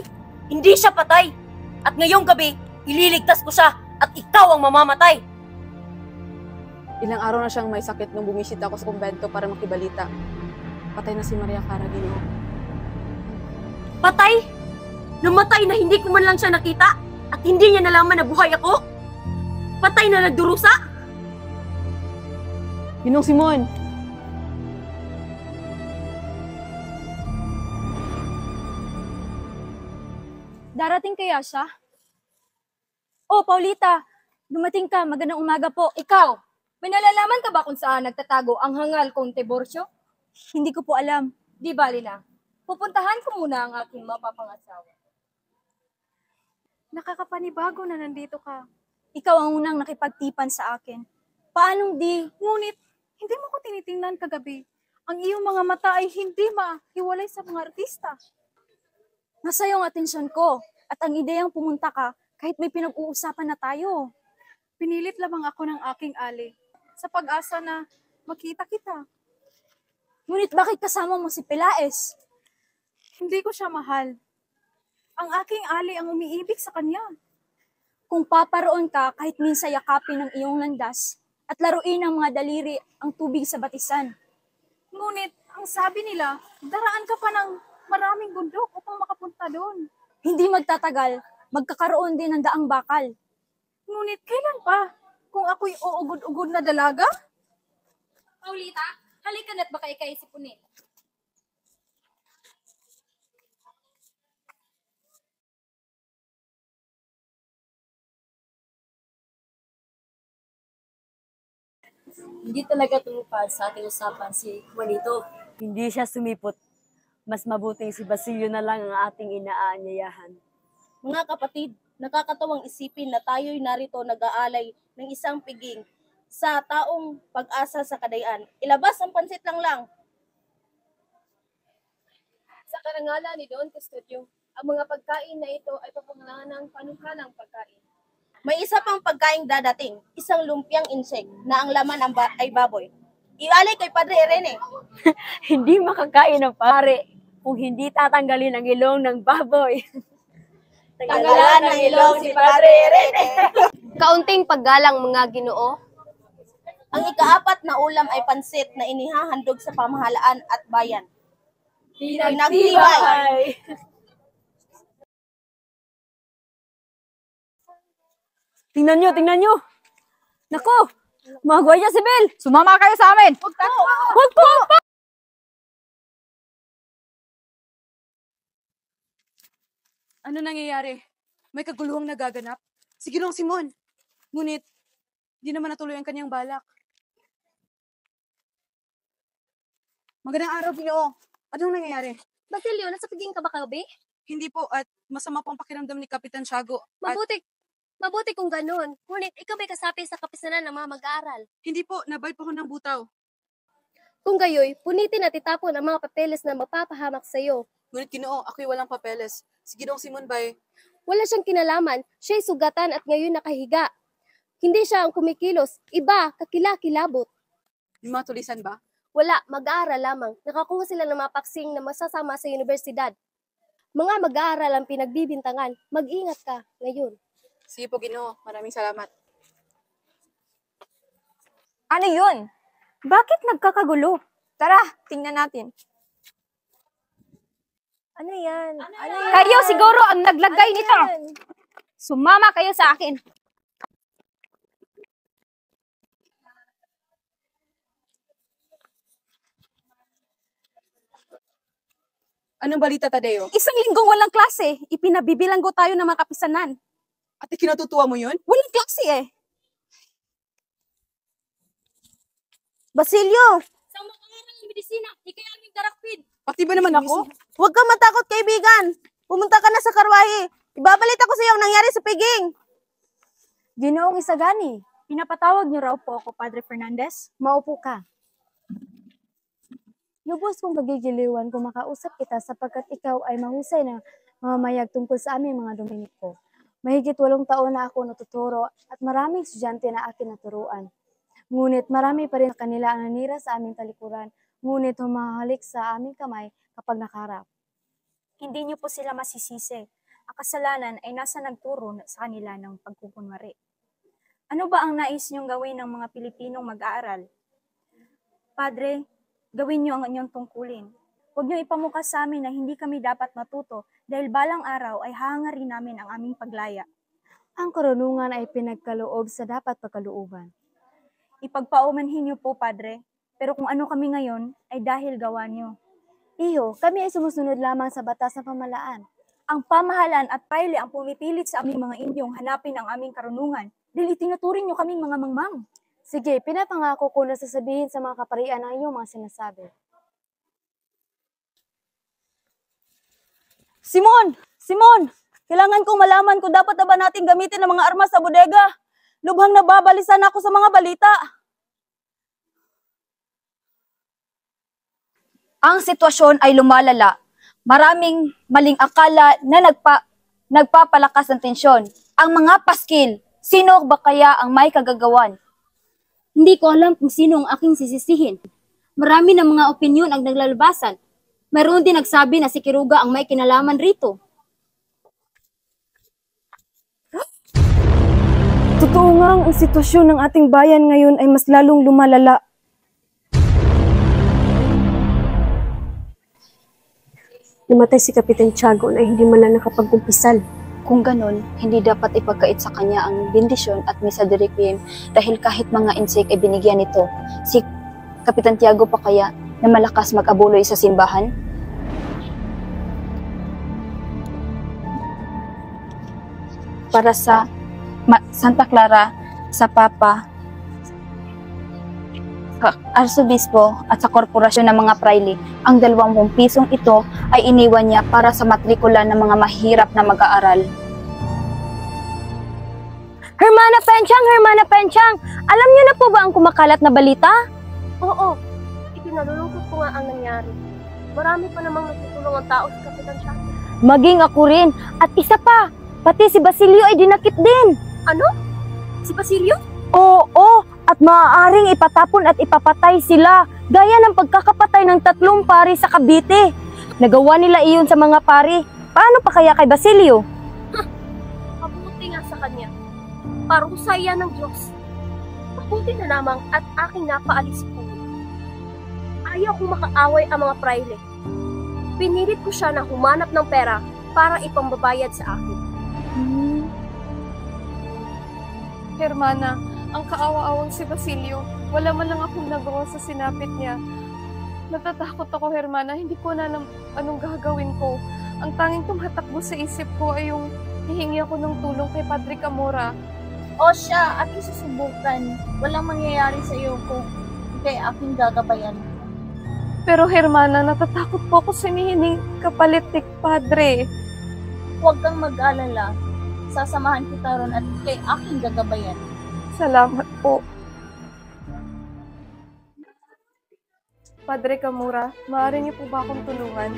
Hindi siya patay. At ngayong gabi, ililigtas ko siya at ikaw ang mamamatay. Ilang araw na siyang may sakit nung bumisita ako sa kumbento para makibalita. Patay na si Maria Clara, Ginoo. Patay? Namatay na hindi ko man lang siya nakita at hindi niya nalaman na buhay ako? Patay na nagdurusa? Ginong Simon! Darating kaya siya? Oh, Paulita, dumating ka. Magandang umaga po. Ikaw, May nalalaman ka ba kung saan nagtatago ang hangal kong Tiburcio? hindi ko po alam. Di bali na. Pupuntahan ko muna ang aking mapapangasawa. Nakakapanibago na nandito ka. Ikaw ang unang nakipagtipan sa akin. Paanong di? Ngunit, hindi mo ko tinitingnan kagabi. Ang iyong mga mata ay hindi mahiwalay sa mga artista. Nasa iyong atensyon ko. At ang ideyang pumunta ka kahit may pinag-uusapan na tayo. Pinilit lamang ako ng aking ali sa pag-asa na makita kita. Ngunit bakit kasama mo si Pelaez? Hindi ko siya mahal. Ang aking ali ang umiibig sa kanya. Kung paparoon ka kahit minsan yakapin ng iyong landas at laruin ng mga daliri ang tubig sa batisan. Ngunit, ang sabi nila, daraan ka pa ng maraming bundok upang makapunta doon. Hindi magtatagal, magkakaroon din ng daang bakal. Ngunit, kailan pa? Kung ako'y uugod-ugod na dalaga? Paulita, halika na't baka ikay sipunin. Hindi talaga tumupad sa ating usapan si Juanito. Hindi siya sumipot. Mas mabuting si Basilio na lang ang ating inaanyayahan. Mga kapatid, nakakatawang isipin na tayo'y narito nag-aalay ng isang piging sa taong pag-asa sa kadayaan. Ilabas ang pansit lang. Sa karangalan ni Don Custodio, ang mga pagkain na ito ay papangalangang panukanang pagkain. May isa pang pagkaing dadating, isang lumpiang insect na ang laman ay baboy. Ialay kay Padre Irene. Hindi makakain ng pare kung hindi tatanggalin ang ilong ng baboy. Tanggalan ng ilong si Padre Irene. Kaunting paggalang mga Ginoo. Ang ikaapat na ulam ay pansit na inihahandog sa pamahalaan at bayan. Pinagtibay. Tingnan nyo! Nako! Mga Guardia Civil! Sumama kayo sa amin! Huwag po! Ano nangyayari? May kaguluhang nagaganap? Si Ginong Simon. Ngunit, di naman natuloy ang kanyang balak. Magandang araw, Ginoo. Anong nangyayari? Basilio, nasa piging ka ba kagabi? Hindi po at masama po ang pakiramdam ni Kapitan Tiago. At Mabuti kung ganun. Ngunit ikaw may kasapi sa kapisanan ng mga mag-aaral. hindi po, nabay po ako ng butaw. Kung gayoy, punitin at itapon ang mga papeles na mapapahamak sa iyo. Ngunit Ginoo, ako'y walang papeles. Si Ginong Simon ba'y Wala siyang kinalaman, siya'y sugatan at ngayon nakahiga. Hindi siya ang kumikilos, iba, kakilakilabot. may mga tulisan ba? Wala, mag-aaral lamang. Nakakuha sila ng mga paksing na masasama sa universidad. Mga mag-aaral ang pinagbibintangan. Mag-ingat ka ngayon. Sige po, Ginoo. Maraming salamat. Ano yun? Bakit nagkakagulo? Tara, tingnan natin. Ano yan? Kayo siguro ang naglagay nito. Sumama kayo sa akin. Anong balita, Tadeo? Isang linggong walang klase, ipinabibilanggo tayo ng mga kapisanan. At kinatutuwa mo yun? Walang klase eh. Basilio, Saan mo medisina, ikay aming darakpin. Pati ba naman ako? Huwag kang matakot, kaibigan. Pumunta ka na sa karwahe. Ibabalita ko sa iyo ang nangyari sa piging. Ginoong Isagani, pinapatawag niyo raw po ako, Padre Fernandez? Maupo ka. Lubos kong kagigiliwan kung makausap kita sapagkat ikaw ay mahusay na mamamayag tungkol sa aming mga Dominiko. Mahigit 8 taon na ako natuturo at maraming estudyante na akin naturuan. Ngunit marami pa rin kanila ang nanira sa aming talikuran, ngunit humahalik sa aming kamay kapag nakarap. Hindi niyo po sila masisisi. Ang kasalanan ay nasa nagturo sa kanila ng pagkukunwari. Ano ba ang nais niyong gawin ng mga Pilipinong mag-aaral? Padre, gawin niyo ang inyong tungkulin. Huwag niyo ipamukha sa amin na hindi kami dapat matuto dahil balang araw ay hahangarin namin ang aming paglaya. Ang karunungan ay pinagkaloob sa dapat pagkalooban. Ipagpaumanhin niyo po, Padre, pero kung ano kami ngayon ay dahil gawa niyo. Iho, kami ay sumusunod lamang sa batas na pamalaan. Ang pamahalaan at praile ang pumipilit sa aming mga Indyong hanapin ang aming karunungan dahil itinuturing niyo kaming mga mangmang. Sige, pinapangako ko na sasabihin sa mga kaparian ang iyong mga sinasabi. Simon! Simon! Kailangan kong malaman kung dapat na ba natin gamitin ang mga armas sa bodega. Lubhang nababalisan ako sa mga balita. Ang sitwasyon ay lumalala. Maraming maling akala na nagpapalakas ng tensyon. Ang mga paskil, sino ba kaya ang may kagagawan? Hindi ko alam kung sino ang aking sisisihin. Marami ng mga opinyon ang naglalabasan. Mayroon din nagsabi na si Kiruga ang may kinalaman rito. Totoo nga ang sitwasyon ng ating bayan ngayon ay mas lalong lumalala. Namatay si Kapitan Tiago na hindi man lang nakapagkumpisal. Kung ganon, hindi dapat ipagkait sa kanya ang bendisyon at misa de requiem dahil kahit mga insik ay binigyan nito. Si Kapitan Tiago pa kaya na malakas mag-abuloy sa simbahan? Para sa Santa Clara, sa Papa, sa Arsobispo at sa korporasyon ng mga praile, ang 20 pisong ito ay iniwan niya para sa matrikula ng mga mahirap na mag-aaral. Hermana Penchang! Alam niyo na po ba ang kumakalat na balita? Oo, ikinalulungkot ko nga ang nangyari. Marami pa namang natutulong ang tao sa Kapitan Tiago. Maging ako rin. At isa pa, pati si Basilio ay dinakit din. Ano? Si Basilio? Oo, at maaaring ipatapon at ipapatay sila, gaya ng pagkakapatay ng 3 pari sa Cavite. Nagawa nila iyon sa mga pari. Paano pa kaya kay Basilio? Mabuti nga sa kanya. Parusa yan ng Diyos. Mabuti na lamang at aking napaalis po. Ayaw kong makaaway ang mga praile. Pinilit ko siya na humanap ng pera para ipambabayad sa akin. Hermana, ang kaawa-awang si Basilio, wala man lang akong nagawa sa sinapit niya. Natatakot ako, Hermana, hindi ko na alam anong gagawin ko. Ang tanging tumatakbo sa isip ko ay yung hihingi ako ng tulong kay Padre Camora. O siya, at isusubukan. Walang mangyayari sa iyo kung kay aking gagabayan. Pero Hermana, natatakot po ako sa hinihiling kapalit ni Padre. Huwag kang mag-alala. Sasamahan kita ron at kay aking gagabayan. Salamat po. Padre Camora, maaari niyo po ba akong tulungan?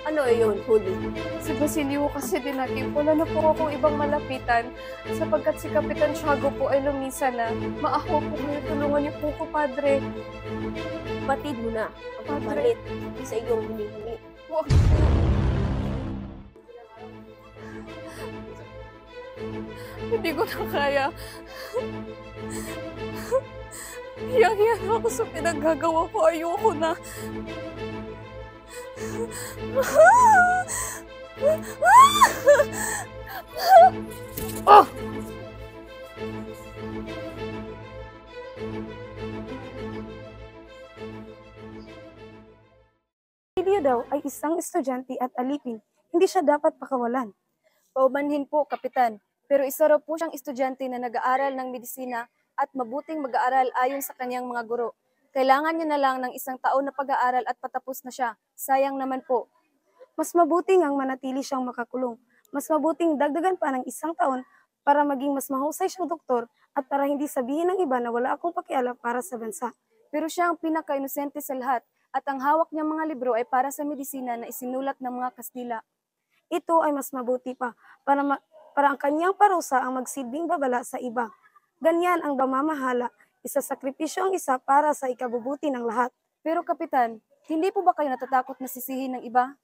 Ano yun, Huli? Si Basilio kasi dinakip. Wala na po akong ibang malapitan sapagkat si Kapitan Tiago po ay lumisa na. Maaho po kayo, tulungan niyo po ko, Padre. Batid mo na ang papalit sa iyong hinihingi. Wag. Hindi ko na kaya. Hiyang-hiyan ako sa pinaggagawa ko. Ayoko na. Oh! Basilio daw ay isang estudyante at alipin. Hindi siya dapat pakawalan. Paumanhin po, Kapitan. Pero isa raw po siyang estudyante na nag-aaral ng medisina at mabuting mag-aaral ayon sa kanyang mga guro. Kailangan niya na lang ng 1 taon na pag-aaral at patapos na siya. Sayang naman po. Mas mabuti ngang manatili siyang makakulong. Mas mabuting dagdagan pa ng 1 taon para maging mas mahusay siyang doktor at para hindi sabihin ng iba na wala akong pakialam para sa bansa. Pero siya ang pinaka-inosente sa lahat at ang hawak niyang mga libro ay para sa medisina na isinulat ng mga Kastila. Ito ay mas mabuti pa para ang kanyang parusa ang magsilbing babala sa iba. Ganyan ang pamamahala. Isasakripisyo ang isa para sa ikabubuti ng lahat. Pero Kapitan, hindi po ba kayo natatakot na sisihin ng iba?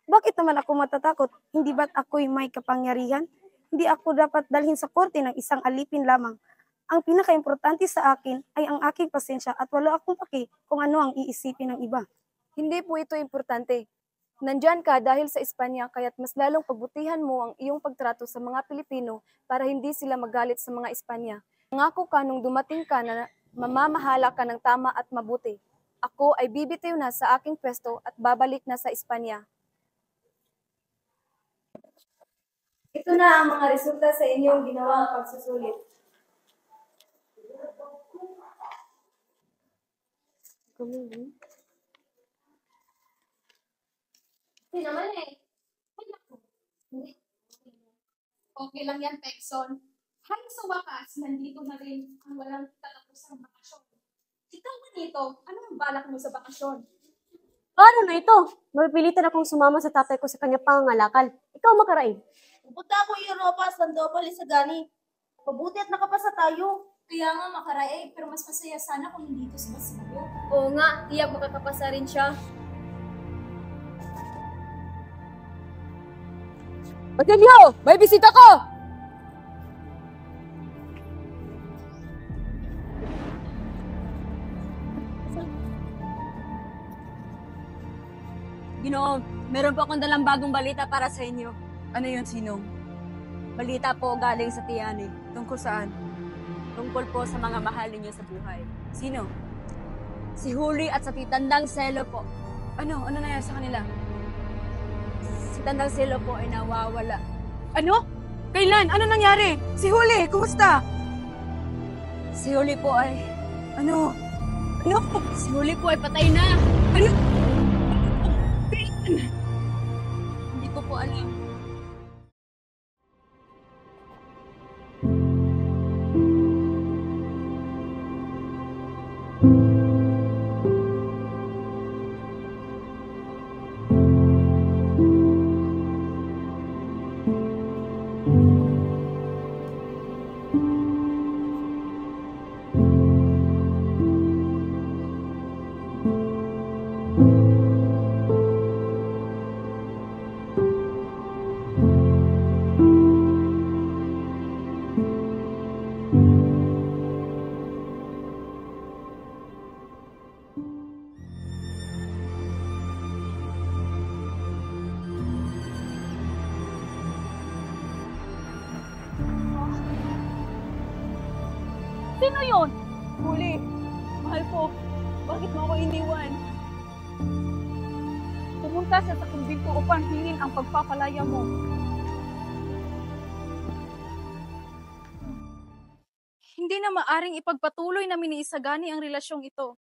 Bakit naman ako matatakot? Hindi ba't ako'y may kapangyarihan? Hindi ako dapat dalhin sa korte ng isang alipin lamang. Ang pinaka-importante sa akin ay ang aking pasensya at wala akong paki kung ano ang iisipin ng iba. Hindi po ito importante. Nandyan ka dahil sa Espanya kaya't mas lalong pagbutihan mo ang iyong pagtrato sa mga Pilipino para hindi sila magalit sa mga Espanya. Nangako ka nung dumating ka na mamamahala ka ng tama at mabuti. Ako ay bibitiw na sa aking pwesto at babalik na sa Espanya. Ito na ang mga resulta sa inyong ginawang pagsusulit. Hindi naman eh. Okay lang yan, Pekson. Hanggang sa wakas, nandito na rin ang walang tatapusang bakasyon. Ikaw ba nito? Ano ang balak mo sa bakasyon? Paano na ito? Mapipilitan akong sumama sa tatay ko sa kanya pangangalakal. Ikaw makaraig. Pupunta ako Europa, Sandoval, Isagani. Mabuti at nakapasa tayo. Kaya nga makaraig, pero mas masaya sana kung nandito sa Basilio. Oo nga, tiyak makakapasa rin siya. Basilio! May bisita ko! Ginoo, meron po akong dalang bagong balita para sa inyo. Ano yun, Sinong? Balita po galing sa Tiani. Tungkol saan? Tungkol po sa mga mahal ninyo sa buhay. Sino? Si Huli at sa Titandang Selo po. Ano? Ano nangyari sa kanila? Si Tandang Selo po ay nawawala. Ano? Kailan? Ano nangyari? Si Huli, kumusta? Si Huli po ay... Ano? Ano? Si Huli po ay patay na. Ano? Hindi ko po alam. Sino yun? Huli. Mahal po. Bakit mo ako iniwan? Pumunta siya sa kumbinto upang hingin ang pagpapalaya mo. Hindi na maaring ipagpatuloy namin ni Isagani ang relasyong ito.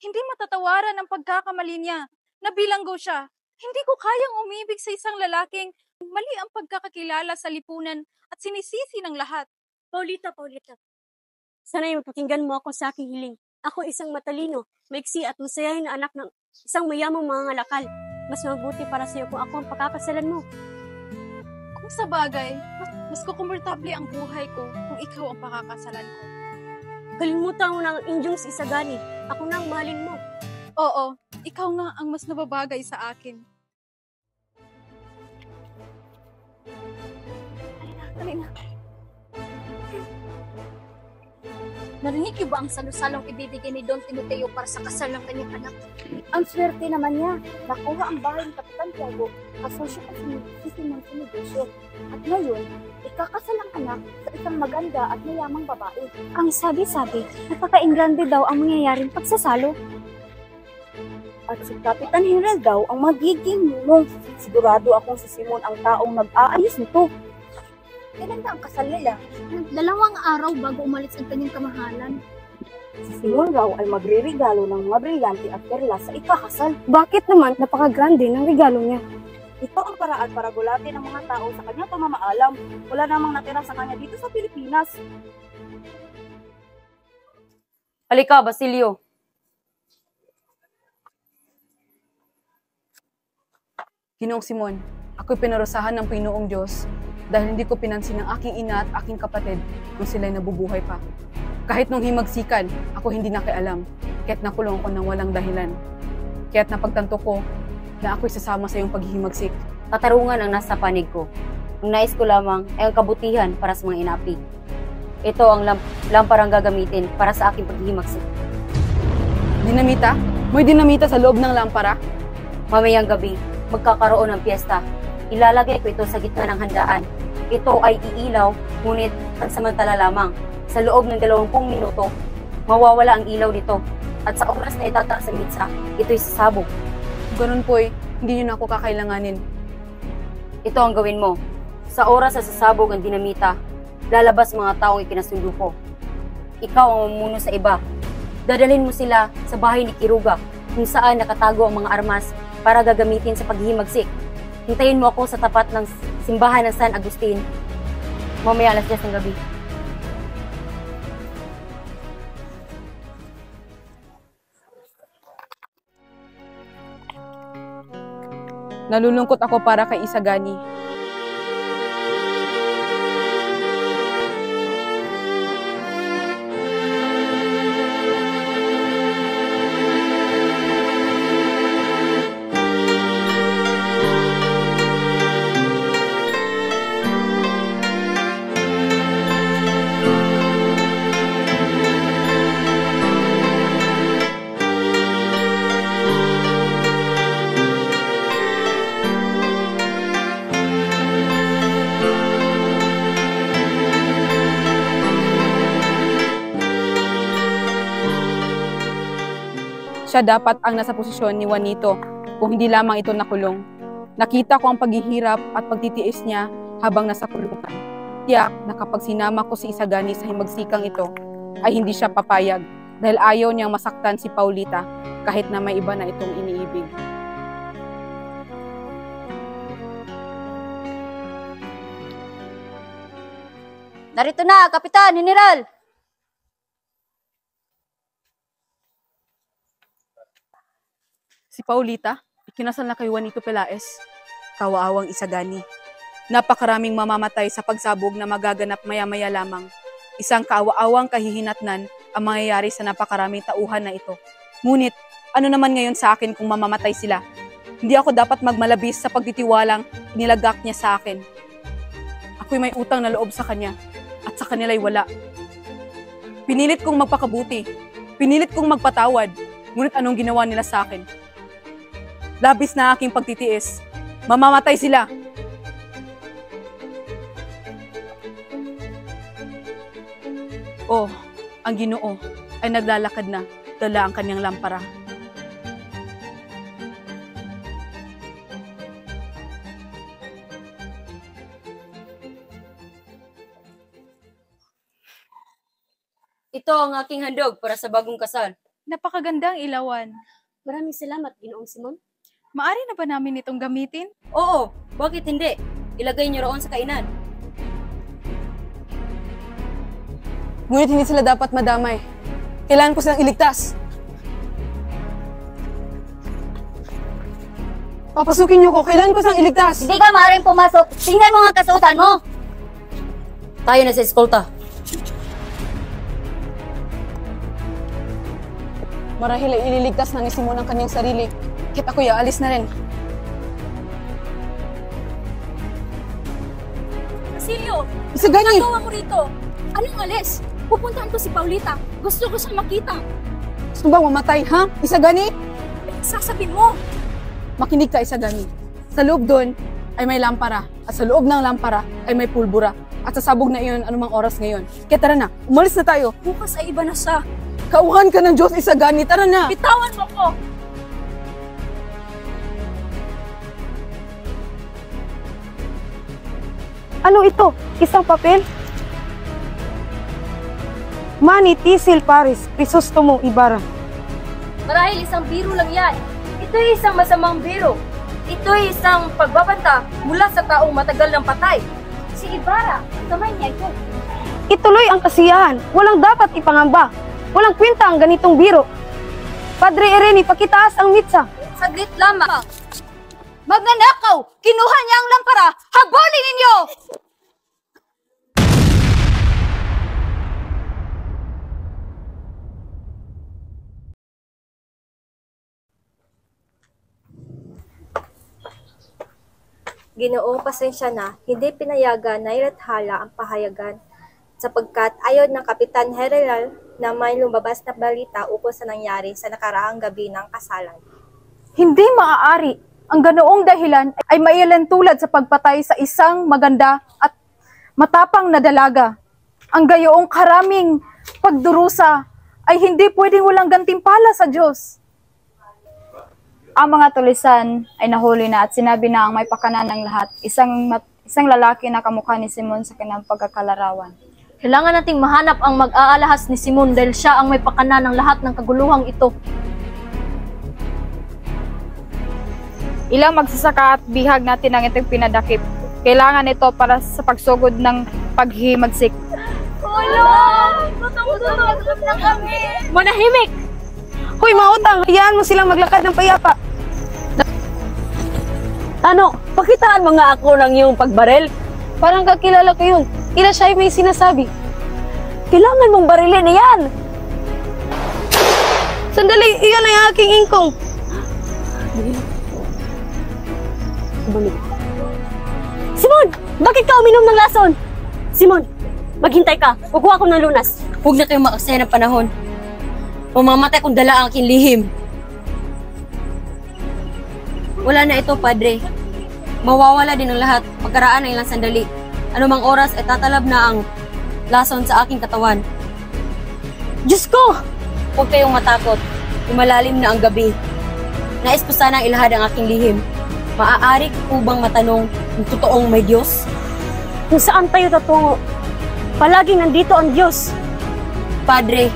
Hindi matatawaran ang pagkakamali niya. Nabilanggo siya. Hindi ko kayang umibig sa isang lalaking mali ang pagkakakilala sa lipunan at sinisisi ng lahat. Paulita. Sana'y mapakinggan mo ako sa aking hiling. Ako isang matalino, maiksi at masayahin na anak ng isang mayamang mga ngalakal. Mas mabuti para sa iyo kung ako ang pakakasalan mo. Kung sa bagay, mas kukomportable ang buhay ko kung ikaw ang pakakasalan ko. Kalimutan mo na ang indyong si Isagani. Ako na ang mahalin mo. Oo, ikaw nga ang mas nababagay sa akin. Halina. Narinig niyo ba ang salusalong ibibigay ni Don Timoteo para sa kasal ng kanyang anak? Ang swerte naman niya. Nakuha ang bahay ng Kapitan Tiago. Kasosyo at sinisimang sa negosyo. At ngayon, ikakasal ang anak sa isang maganda at mayamang babae. Ang sabi-sabi, napaka-ingrande daw ang mangyayaring pagsasalo. At si Kapitan Henry daw ang magiging nunong. Sigurado akong si Simon ang taong nag-aayos nito. Kailan na ang kasal nila? 2 araw bago umalis ang kanyang kamahalan. Si Simon raw ay magre-regalo ng mga brilyante at perlas sa ikakasal. Bakit naman napakagrande ng regalo niya? Ito ang paraan para gulatin ng mga tao sa kanyang pamamaalam. Wala namang natira sa kanya dito sa Pilipinas. Halika, Basilio. Ginoong Simon, ako'y pinarusahan ng Pinoong Diyos dahil hindi ko pinansin ang aking ina at aking kapatid nung sila'y nabubuhay pa. Kahit nung himagsikan, ako hindi nakialam, kaya't nakulong ako ng walang dahilan. Kaya't napagtanto ko na ako'y sasama sa iyong paghihimagsik. Katarungan ang nasa panig ko. Ang nais ko lamang ay ang kabutihan para sa mga inapi. Ito ang lamparang gagamitin para sa aking paghihimagsik. Dinamita? May dinamita sa loob ng lampara? Mamayang gabi, magkakaroon ng piyesta. Ilalagay ko ito sa gitna ng handaan. Ito ay iilaw, ngunit pansamantala lamang. Sa loob ng 20 minuto, mawawala ang ilaw nito. At sa oras na itataas ang mitsa, ito'y sasabog. Ganun po'y, hindi nyo na ako kakailanganin. Ito ang gawin mo. Sa oras na sasabog ang dinamita, lalabas mga taong ikinasundo ko. Ikaw ang mamuno sa iba. Dadalhin mo sila sa bahay ni Kiruga, kung saan nakatago ang mga armas para gagamitin sa paghihimagsik. Hintayin mo ako sa tapat ng simbahan ng San Agustin. Mamaya alas 10 ng gabi. Nalulungkot ako para kay Isagani. Siya dapat ang nasa posisyon ni Juanito kung hindi lamang ito nakulong. Nakita ko ang paghihirap at pagtitiis niya habang nasa kulungan. Tiyak na kapag sinama ko si Isagani sa himagsikang ito, ay hindi siya papayag dahil ayaw niyang masaktan si Paulita kahit na may iba na itong iniibig. Narito na, Kapitan, General! Si Paulita, ikinasal na kay Juanito Pelaez, kawaawang Isagani. Napakaraming mamamatay sa pagsabog na magaganap maya-maya lamang. Isang kaawa-awang kahihinatnan ang mangyayari sa napakaraming tauhan na ito. Ngunit, ano naman ngayon sa akin kung mamamatay sila? Hindi ako dapat magmalabis sa pagtitiwalang nilagak niya sa akin. Ako'y may utang na loob sa kanya at sa kanila'y wala. Pinilit kong magpakabuti, pinilit kong magpatawad, ngunit anong ginawa nila sa akin? Labis na aking pagtitiis. Mamamatay sila. Oh, ang Ginoo ay naglalakad na, dala ang kanyang lampara. Ito ang aking handog para sa bagong kasal. Napakagandang ilawan. Maraming salamat, Ginoong Simon. Maari na ba namin itong gamitin? Oo, bakit hindi? Ilagay niyo roon sa kainan. Ngunit hindi sila dapat madamay. Kailangan ko silang iligtas. Papasukin niyo ko, kailangan ko silang iligtas. Hindi ka maaaring pumasok. Tingnan mo ang kasuotan mo. Tayo na sa eskolta. Marahil ay ililigtas na ni Simon ang kanyang sarili. Kahit ako'y aalis na rin. Basilio! Isagani! Nagawa mo rito! Anong alis? Pupuntahan ko si Paulita. Gusto ko siyang makita. Gusto bang mamatay, ha? Isagani? Sasabihin mo! Makinig ka, Isagani. Sa loob doon ay may lampara. At sa loob ng lampara ay may pulbura. At sasabog na iyon anumang oras ngayon. Kaya tara na, umalis na tayo. Bukas ay iba na siya. Kauhan ka ng Diyos, Isagani. Tara na! Bitawan mo ko! Ano ito? Isang papel? Manny Tisil Paris Crisostomo Ibarra. Marahil isang biro lang yan. Ito ay isang masamang biro. Ito ay isang pagbabanta mula sa taong matagal ng patay. Si Ibarra, kamay niya ito. Ituloy ang kasiyahan. Walang dapat ipangamba. Walang kwenta ang ganitong biro. Padre Irene, pakitaas ang mitsa. Saglit lamang. Magnanakaw! Kinuha niya ang lampara! Habulin ninyo! Ginoong pasensya na, hindi pinayagan na ilathala ang pahayagan sapagkat ayaw ng Kapitan General na may lumabas na balita ukol sa nangyari sa nakaraang gabi ng kasalan. Hindi maaari. Ang ganoong dahilan ay maialantulad sa pagpatay sa isang maganda at matapang na dalaga. Ang gayoong karaming pagdurusa ay hindi pwedeng walang gantimpala sa Diyos. Ang mga tulisan ay nahuli na at sinabi na ang may pakanan ng lahat, isang lalaki na kamukha ni Simon sa kanyang pagkakalarawan. Kailangan nating mahanap ang mag-aalahas ni Simon dahil siya ang may pakanan ng lahat ng kaguluhang ito. Ilang magsasaka at bihag natin ang itong pinadakip. Kailangan ito para sa pagsugod ng paghimagsik. Tulong! Tutulog na kami! Manahimik! Hoy, mautang! Hayaan mo silang maglakad ng payapa. Ano? Pakitaan mo nga ako ng iyong pagbaril. Parang kakilala ko yun. Tila siya ay may sinasabi. Kailangan mong barilin na yan. Sandali, iyan ay aking ingkong. Simon! Bakit ka uminom ng lason? Simon, maghintay ka. Kukuha ko ng lunas. Huwag na kayong makaksaya ng panahon. Mamamatay kung dala ang aking lihim. Wala na ito, Padre. Mawawala din ang lahat pagkaraan ng ilang sandali. Anumang oras ay tatalab na ang lason sa aking katawan. Diyos ko! Huwag kayong matakot. Lumalalim na ang gabi. Nais ko sanang ilahad ang aking lihim. Maaari ko bang matanong kung totoong may Diyos? Kung saan tayo tatungo, palaging nandito ang Diyos. Padre,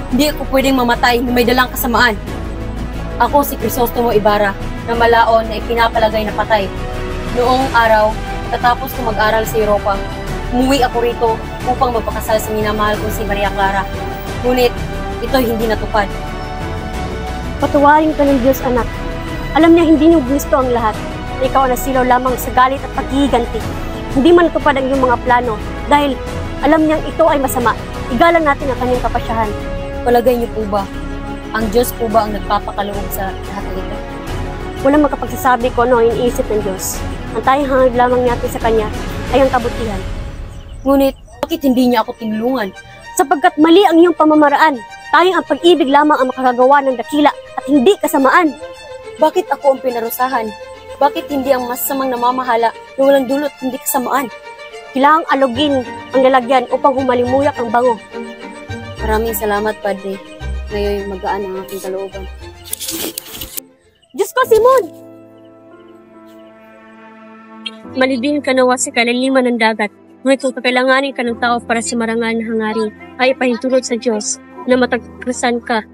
hindi ako pwedeng mamatay na may dalang kasamaan. Ako si Crisostomo Ibarra, na malaon na ipinapalagay na patay. Noong araw, tatapos ko mag-aral sa Europa, umuwi ako rito upang magpakasal sa minamahal kong si Maria Clara. Ngunit, ito hindi natupad. Patawarin ka ng Diyos, anak. Alam niya hindi niyo gusto ang lahat. Na ikaw ang nasilaw lamang sa galit at paghihiganti. Hindi man natupad ang iyong mga plano dahil alam niyang ito ay masama. Igalang natin ang kanyang kapasyahan. Palagay niyo po ba, ang Diyos po ba ang nagpapakaloob sa lahat ng ito? Walang makapagsasabi kung ano ang iniisip ng Diyos. Ang tayong hangad lamang natin sa Kanya ay ang kabutihan. Ngunit, bakit hindi niya ako tinulungan? Sapagkat mali ang iyong pamamaraan. Tayong ang pag-ibig lamang ang makakagawa ng dakila at hindi kasamaan. Bakit ako ang pinarusahan? Bakit hindi ang masamang namamahala na walang dulot hindi kasamaan? Kailangang alugin ang lalagyan upang humalimuyak ang bango. Maraming salamat, Padre. Ngayon magaan ang aking kalooban. Diyos ko, Simon! Malibing ka nawa sa kalaliman ng dagat. Ngunit kung kakailanganin ka ng tao para sa marangal na hangarin, ay ipahintulot sa Diyos na matagkasan ka